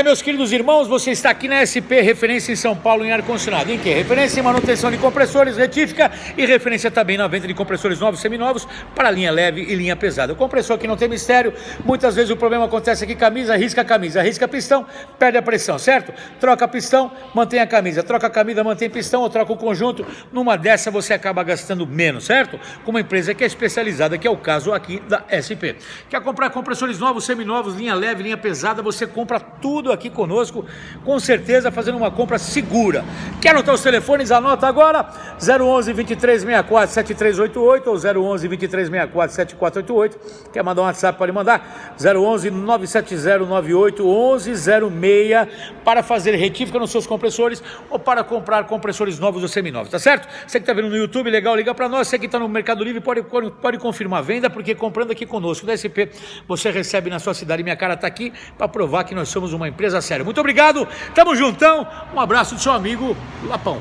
Meus queridos irmãos, você está aqui na SP, referência em São Paulo em ar-condicionado. Em que? Referência em manutenção de compressores, retífica e referência também na venda de compressores novos, seminovos, para linha leve e linha pesada. O compressor aqui não tem mistério, muitas vezes o problema acontece aqui, camisa, risca pistão, perde a pressão, certo? Troca pistão, mantém a camisa, troca a camisa, mantém pistão ou troca o conjunto. Numa dessa você acaba gastando menos, certo? Com uma empresa que é especializada, que é o caso aqui da SP. Quer comprar compressores novos, seminovos, linha leve, linha pesada, você compra tudo aqui conosco, com certeza fazendo uma compra segura. Quer anotar os telefones? Anota agora: 011 2364 7388 ou 011 2364 7488. Quer mandar um WhatsApp? Pode mandar 011 970 98 1106 para fazer retífica nos seus compressores ou para comprar compressores novos ou seminovos, tá certo? Você que está vendo no YouTube, legal, liga para nós. Você que está no Mercado Livre pode confirmar a venda, porque comprando aqui conosco da SP, você recebe na sua cidade. Minha cara está aqui para provar que nós somos uma empresa séria. Muito obrigado, tamo juntão, um abraço do seu amigo Lapão.